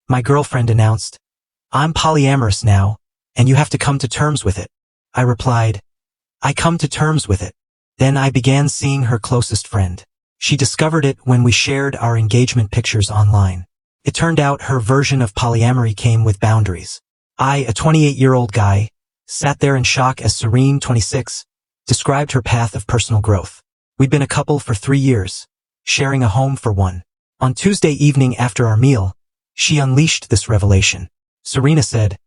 My girlfriend announced, "I'm polyamorous now, and you have to come to terms with it." I replied, "I come to terms with it." Then I began seeing her closest friend. She discovered it when we shared our engagement pictures online. It turned out her version of polyamory came with boundaries. I, a 28-year-old guy, sat there in shock as Serene, 26, described her path of personal growth. We'd been a couple for 3 years, sharing a home for 1. On Tuesday evening after our meal, she unleashed this revelation. Serena said,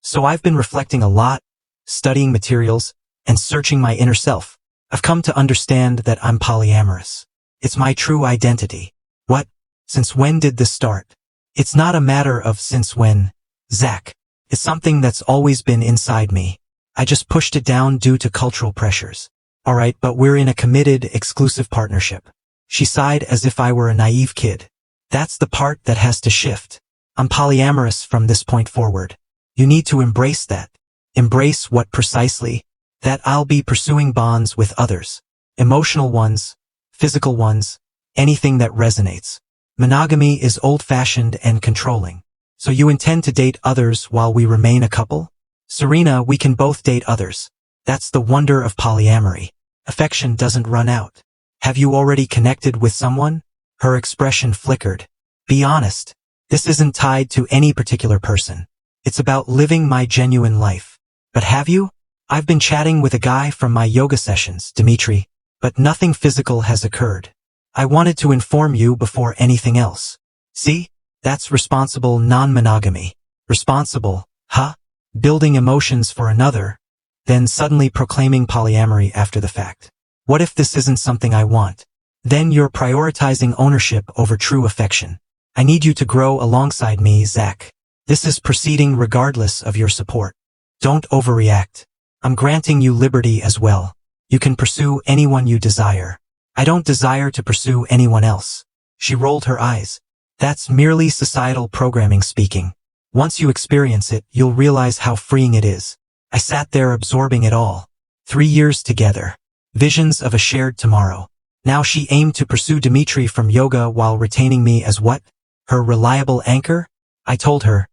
"So I've been reflecting a lot, studying materials, and searching my inner self. I've come to understand that I'm polyamorous. It's my true identity." What? Since when did this start? It's not a matter of since when, Zach. It's something that's always been inside me. I just pushed it down due to cultural pressures. Alright, but we're in a committed, exclusive partnership. She sighed as if I were a naive kid. That's the part that has to shift. I'm polyamorous from this point forward. You need to embrace that. Embrace what precisely? That I'll be pursuing bonds with others. Emotional ones, physical ones, anything that resonates. Monogamy is old-fashioned and controlling. So you intend to date others while we remain a couple? Serena, we can both date others. That's the wonder of polyamory. Affection doesn't run out. Have you already connected with someone? Her expression flickered. Be honest. This isn't tied to any particular person. It's about living my genuine life. But have you? I've been chatting with a guy from my yoga sessions, Dimitri, but nothing physical has occurred. I wanted to inform you before anything else. See? That's responsible non-monogamy. Responsible, huh? Building emotions for another, then suddenly proclaiming polyamory after the fact. What if this isn't something I want? Then you're prioritizing ownership over true affection. I need you to grow alongside me, Zach. This is proceeding regardless of your support. Don't overreact. I'm granting you liberty as well. You can pursue anyone you desire. I don't desire to pursue anyone else. She rolled her eyes. That's merely societal programming speaking. Once you experience it, you'll realize how freeing it is. I sat there absorbing it all. 3 years together. Visions of a shared tomorrow. Now she aimed to pursue Dimitri from yoga while retaining me as what? Her reliable anchor? I told her,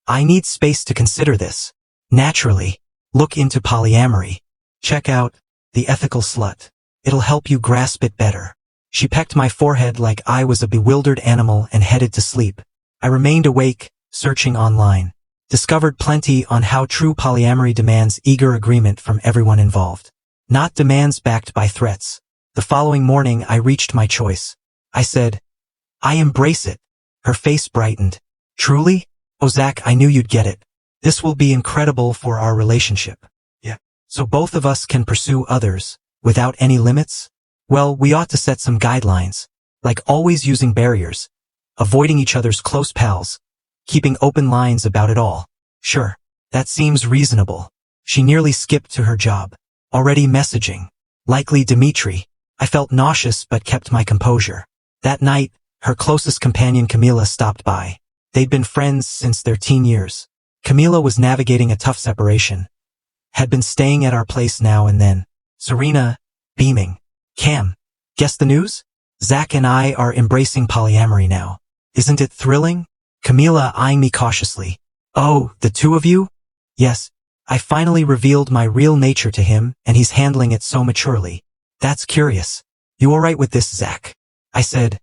I need space to consider this. Naturally, look into polyamory. Check out The Ethical Slut. It'll help you grasp it better. She pecked my forehead like I was a bewildered animal and headed to sleep. I remained awake, searching online. Discovered plenty on how true polyamory demands eager agreement from everyone involved. Not demands backed by threats. The following morning I reached my choice. I said, I embrace it. Her face brightened. Truly? Oh Zach, I knew you'd get it. This will be incredible for our relationship. Yeah. So both of us can pursue others, without any limits? Well, we ought to set some guidelines, like always using barriers, avoiding each other's close pals, keeping open lines about it all. Sure, that seems reasonable. She nearly skipped to her job. Already messaging. Likely Dimitri. I felt nauseous but kept my composure. That night, her closest companion Camila stopped by. They'd been friends since their teen years. Camila was navigating a tough separation. Had been staying at our place now and then. Serena, beaming. Cam, guess the news? Zach and I are embracing polyamory now. Isn't it thrilling? Camila eyeing me cautiously. Oh, the two of you? Yes. I finally revealed my real nature to him, and he's handling it so maturely. That's curious. You alright with this, Zach? I said.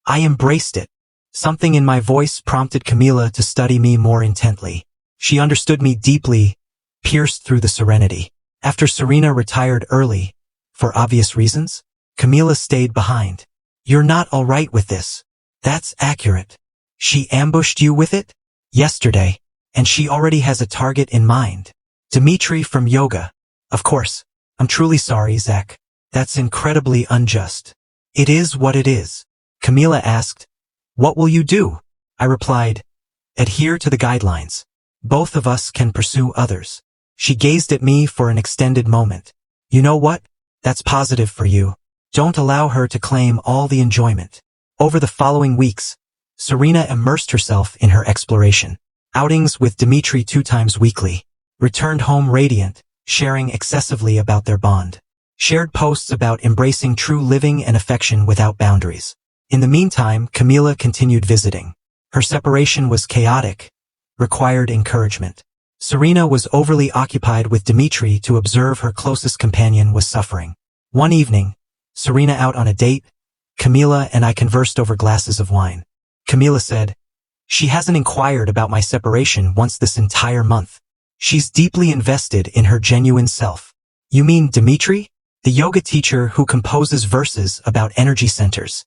I embraced it. Something in my voice prompted Camila to study me more intently. She understood me deeply, pierced through the serenity. After Serena retired early, for obvious reasons, Camila stayed behind. You're not alright with this. That's accurate. She ambushed you with it? Yesterday. And she already has a target in mind. Dimitri from yoga. Of course. I'm truly sorry, Zach. That's incredibly unjust. It is what it is. Camila asked, what will you do? I replied, adhere to the guidelines. Both of us can pursue others. She gazed at me for an extended moment. You know what? That's positive for you. Don't allow her to claim all the enjoyment. Over the following weeks, Serena immersed herself in her exploration. Outings with Dimitri 2 times weekly. Returned home radiant, sharing excessively about their bond. Shared posts about embracing true living and affection without boundaries. In the meantime, Camila continued visiting. Her separation was chaotic, required encouragement. Serena was overly occupied with Dmitri to observe her closest companion was suffering. One evening, Serena out on a date, Camila and I conversed over glasses of wine. Camila said, "She hasn't inquired about my separation once this entire month. She's deeply invested in her genuine self." "You mean Dmitri? The yoga teacher who composes verses about energy centers?"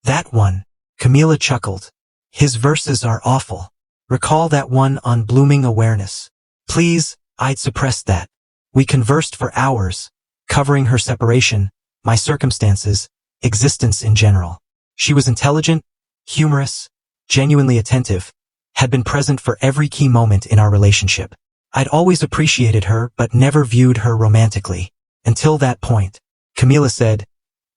"That one," Camila chuckled. "His verses are awful. Recall that one on blooming awareness?" "Please," I'd suppressed that. We conversed for hours, covering her separation, my circumstances, existence in general. She was intelligent, humorous, genuinely attentive, had been present for every key moment in our relationship. I'd always appreciated her but never viewed her romantically. Until that point. Camila said,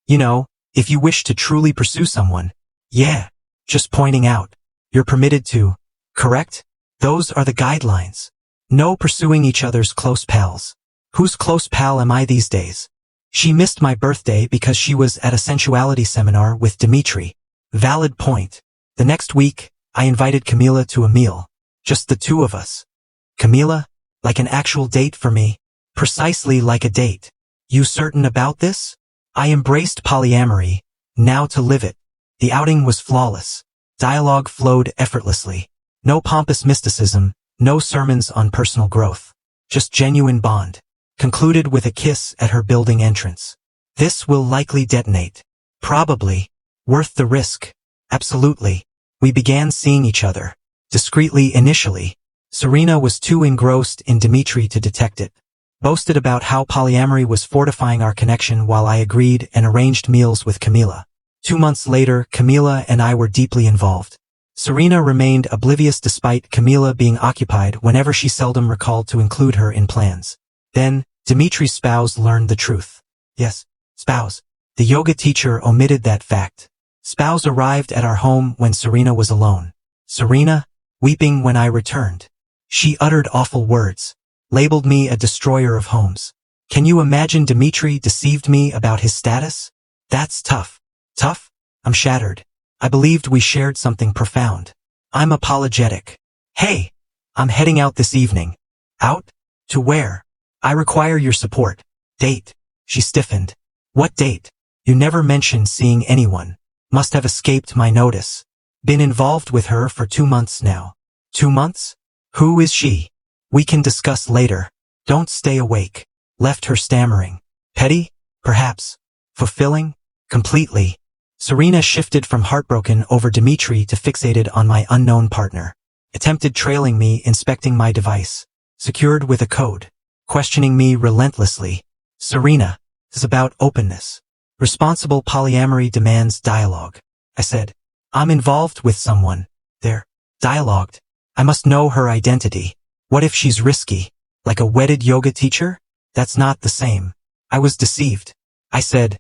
"You know, if you wish to truly pursue someone, yeah, just pointing out, you're permitted to, correct? Those are the guidelines. No pursuing each other's close pals. Whose close pal am I these days?" She missed my birthday because she was at a sensuality seminar with Dmitri. Valid point. The next week, I invited Camila to a meal. Just the two of us. Camila, like an actual date for me. Precisely like a date. "You certain about this?" I embraced polyamory, now to live it. The outing was flawless. Dialogue flowed effortlessly. No pompous mysticism, no sermons on personal growth. Just genuine bond. Concluded with a kiss at her building entrance. This will likely detonate. Probably. Worth the risk. Absolutely. We began seeing each other. Discreetly initially. Serena was too engrossed in Dmitri to detect it. Boasted about how polyamory was fortifying our connection while I agreed and arranged meals with Camila. 2 months later, Camila and I were deeply involved. Serena remained oblivious despite Camila being occupied whenever she seldom recalled to include her in plans. Then, Dmitri's spouse learned the truth. Yes, spouse. The yoga teacher omitted that fact. Spouse arrived at our home when Serena was alone. Serena, weeping when I returned. She uttered awful words. Labeled me a destroyer of homes. Can you imagine Dmitri deceived me about his status? That's tough. Tough? I'm shattered. I believed we shared something profound. I'm apologetic. "Hey, I'm heading out this evening." "Out? To where?" "I require your support." "Date." She stiffened. "What date?" "You never mentioned seeing anyone. Must have escaped my notice. Been involved with her for 2 months now." 2 months? Who is she?" "We can discuss later. Don't stay awake." Left her stammering. Petty? Perhaps. Fulfilling? Completely. Serena shifted from heartbroken over Dmitri to fixated on my unknown partner. Attempted trailing me, inspecting my device. Secured with a code. Questioning me relentlessly. "Serena, this is about openness. Responsible polyamory demands dialogue." I said, "I'm involved with someone." There. Dialogued. I must know her identity. What if she's risky? Like a wedded yoga teacher? That's not the same. I was deceived. I said,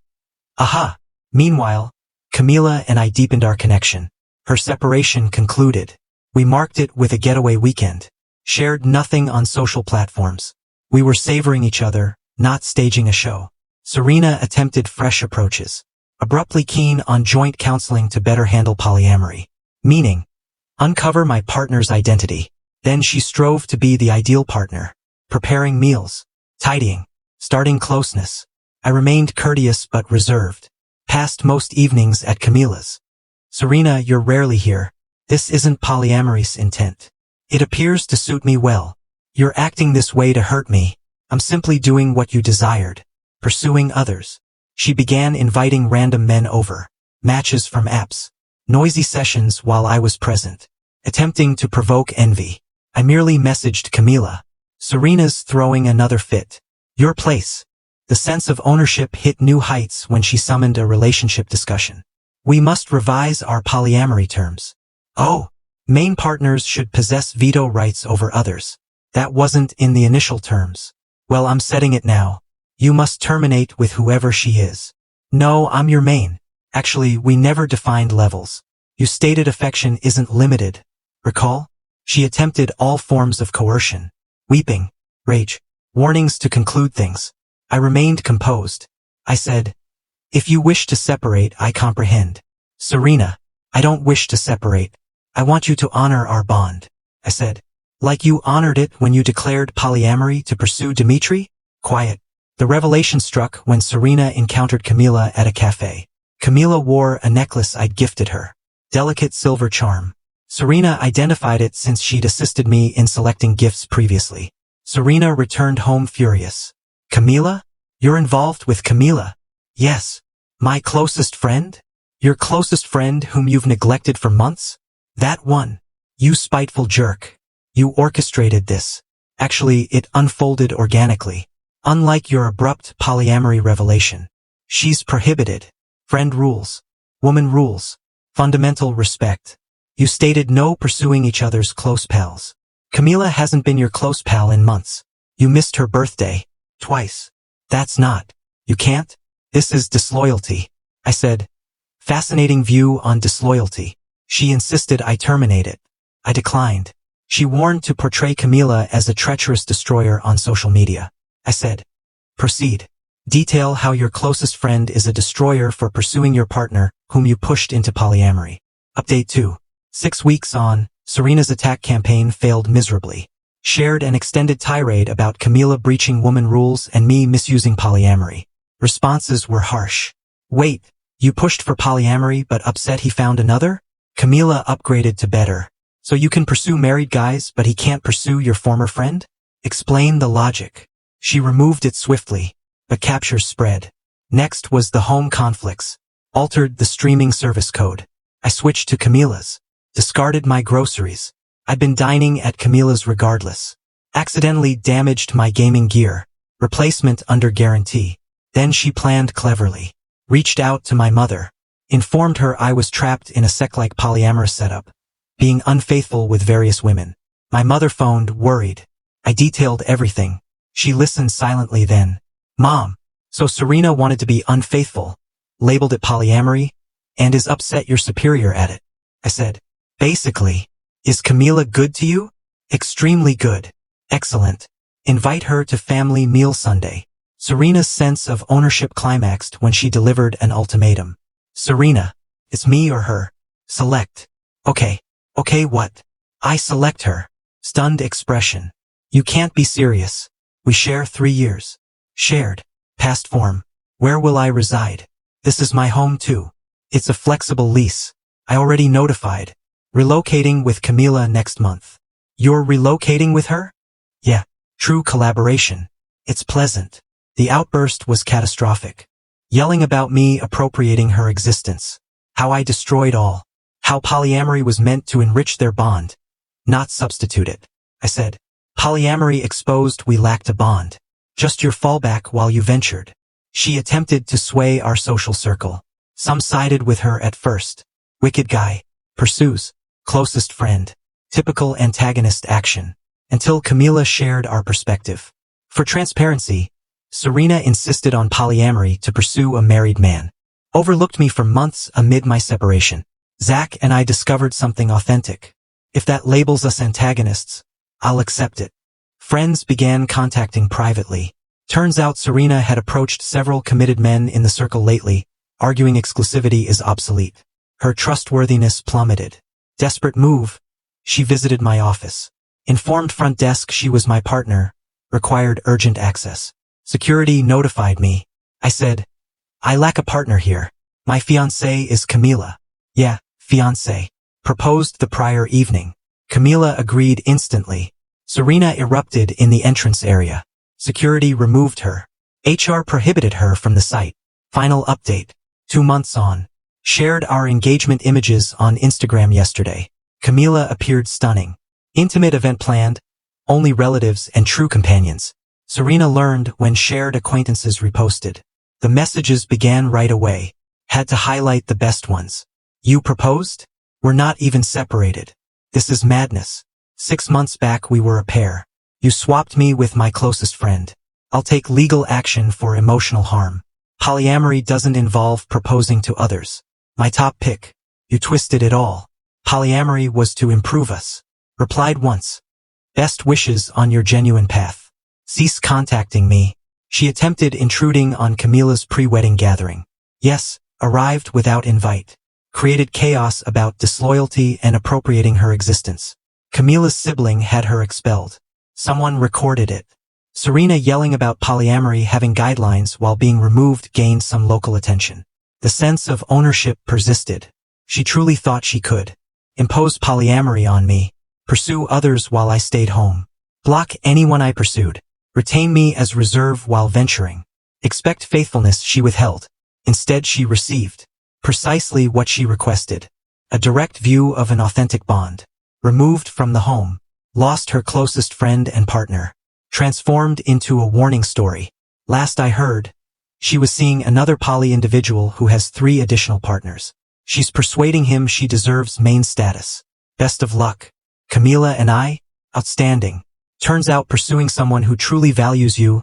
"Aha." Meanwhile, Camila and I deepened our connection. Her separation concluded. We marked it with a getaway weekend. Shared nothing on social platforms. We were savoring each other, not staging a show. Serena attempted fresh approaches. Abruptly keen on joint counseling to better handle polyamory. Meaning, uncover my partner's identity. Then she strove to be the ideal partner. Preparing meals. Tidying. Starting closeness. I remained courteous but reserved. Passed most evenings at Camila's. "Serena, you're rarely here. This isn't polyamory's intent. It appears to suit me well. You're acting this way to hurt me. I'm simply doing what you desired. Pursuing others." She began inviting random men over. Matches from apps. Noisy sessions while I was present. Attempting to provoke envy. I merely messaged Camila. "Serena's throwing another fit. Your place." The sense of ownership hit new heights when she summoned a relationship discussion. "We must revise our polyamory terms." "Oh, main partners should possess veto rights over others. That wasn't in the initial terms." "Well, I'm setting it now. You must terminate with whoever she is." "No, I'm your main." "Actually, we never defined levels. You stated affection isn't limited. Recall?" She attempted all forms of coercion. Weeping. Rage. Warnings to conclude things. I remained composed. I said, "If you wish to separate, I comprehend." "Serena, I don't wish to separate. I want you to honor our bond, I said. Like you honored it when you declared polyamory to pursue Dmitri? Quiet. The revelation struck when Serena encountered Camila at a cafe. Camila wore a necklace I'd gifted her. Delicate silver charm. Serena identified it since she'd assisted me in selecting gifts previously. Serena returned home furious. Camila? You're involved with Camila? Yes. My closest friend? Your closest friend whom you've neglected for months? That one. You spiteful jerk. You orchestrated this. Actually, it unfolded organically. Unlike your abrupt polyamory revelation. She's prohibited. Friend rules. Woman rules. Fundamental respect. You stated no pursuing each other's close pals. Camila hasn't been your close pal in months. You missed her birthday. Twice. That's not. You can't? This is disloyalty. I said. Fascinating view on disloyalty. She insisted I terminate it. I declined. She warned to portray Camila as a treacherous destroyer on social media. I said. Proceed. Detail how your closest friend is a destroyer for pursuing your partner, whom you pushed into polyamory. Update 2. 6 weeks on, Serena's attack campaign failed miserably. Shared an extended tirade about Camila breaching woman rules and me misusing polyamory. Responses were harsh. Wait, you pushed for polyamory but upset he found another? Camila upgraded to better. So you can pursue married guys but he can't pursue your former friend? Explain the logic. She removed it swiftly, but captures spread. Next was the home conflicts. Altered the streaming service code. I switched to Camila's. Discarded my groceries. I'd been dining at Camila's regardless. Accidentally damaged my gaming gear. Replacement under guarantee. Then she planned cleverly. Reached out to my mother. Informed her I was trapped in a sect-like polyamorous setup. Being unfaithful with various women. My mother phoned, worried. I detailed everything. She listened silently then. Mom, so Serena wanted to be unfaithful. Labeled it polyamory. And is upset you're superior at it. I said. Basically. Is Camila good to you? Extremely good. Excellent. Invite her to family meal Sunday. Serena's sense of ownership climaxed when she delivered an ultimatum. Serena. It's me or her. Select. Okay. Okay what? I select her. Stunned expression. You can't be serious. We share 3 years. Shared. Past form. Where will I reside? This is my home too. It's a flexible lease. I already notified. Relocating with Camila next month. You're relocating with her? Yeah. True collaboration. It's pleasant. The outburst was catastrophic. Yelling about me appropriating her existence. How I destroyed all. How polyamory was meant to enrich their bond. Not substitute it. I said. Polyamory exposed we lacked a bond. Just your fallback while you ventured. She attempted to sway our social circle. Some sided with her at first. Wicked guy. Pursues. Closest friend. Typical antagonist action. Until Camila shared our perspective. For transparency, Serena insisted on polyamory to pursue a married man. Overlooked me for months amid my separation. Zach and I discovered something authentic. If that labels us antagonists, I'll accept it. Friends began contacting privately. Turns out Serena had approached several committed men in the circle lately, arguing exclusivity is obsolete. Her trustworthiness plummeted. Desperate move. She visited my office. Informed front desk she was my partner. Required urgent access. Security notified me. I said, I lack a partner here. My fiancée is Camila. Yeah, fiancé. Proposed the prior evening. Camila agreed instantly. Serena erupted in the entrance area. Security removed her. HR prohibited her from the site. Final update. 2 months on. Shared our engagement images on Instagram yesterday. Camila appeared stunning. Intimate event planned. Only relatives and true companions. Serena learned when shared acquaintances reposted. The messages began right away. Had to highlight the best ones. You proposed? We're not even separated. This is madness. 6 months back we were a pair. You swapped me with my closest friend. I'll take legal action for emotional harm. Polyamory doesn't involve proposing to others. My top pick. You twisted it all. Polyamory was to improve us. Replied once. Best wishes on your genuine path. Cease contacting me. She attempted intruding on Camila's pre-wedding gathering. Yes, arrived without invite. created chaos about disloyalty and appropriating her existence. Camila's sibling had her expelled. Someone recorded it. Serena yelling about polyamory having guidelines while being removed gained some local attention. The sense of ownership persisted. She truly thought she could impose polyamory on me, pursue others while I stayed home, block anyone I pursued, retain me as reserve while venturing. Expect faithfulness she withheld. Instead she received precisely what she requested. A direct view of an authentic bond. Removed from the home. Lost her closest friend and partner. Transformed into a warning story. Last I heard, she was seeing another poly individual who has 3 additional partners. She's persuading him she deserves main status. Best of luck. Camila and I? Outstanding. Turns out pursuing someone who truly values you,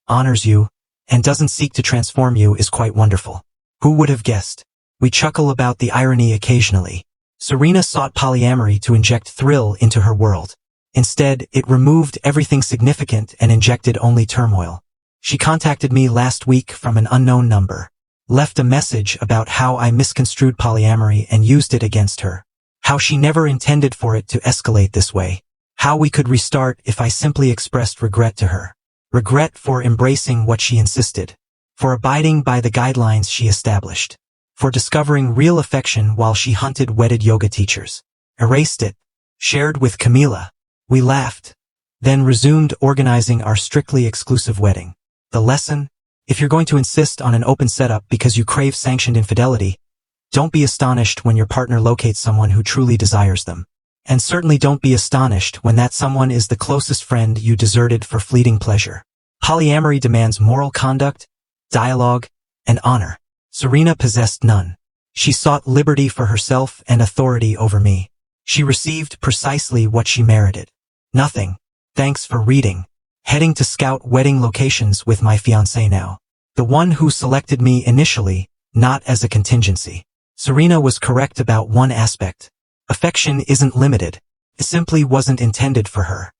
honors you, and doesn't seek to transform you is quite wonderful. Who would have guessed? We chuckle about the irony occasionally. Serena sought polyamory to inject thrill into her world. Instead, it removed everything significant and injected only turmoil. She contacted me last week from an unknown number. Left a message about how I misconstrued polyamory and used it against her. How she never intended for it to escalate this way. How we could restart if I simply expressed regret to her. Regret for embracing what she insisted. For abiding by the guidelines she established. For discovering real affection while she hunted wedded yoga teachers. Erased it. Shared with Camila. We laughed. Then resumed organizing our strictly exclusive wedding. The lesson? If you're going to insist on an open setup because you crave sanctioned infidelity, don't be astonished when your partner locates someone who truly desires them. And certainly don't be astonished when that someone is the closest friend you deserted for fleeting pleasure. Polyamory demands moral conduct, dialogue, and honor. Serena possessed none. She sought liberty for herself and authority over me. She received precisely what she merited. Nothing. Thanks for reading. Heading to scout wedding locations with my fiancé now. The one who selected me initially, not as a contingency. Serena was correct about one aspect. Affection isn't limited. It simply wasn't intended for her.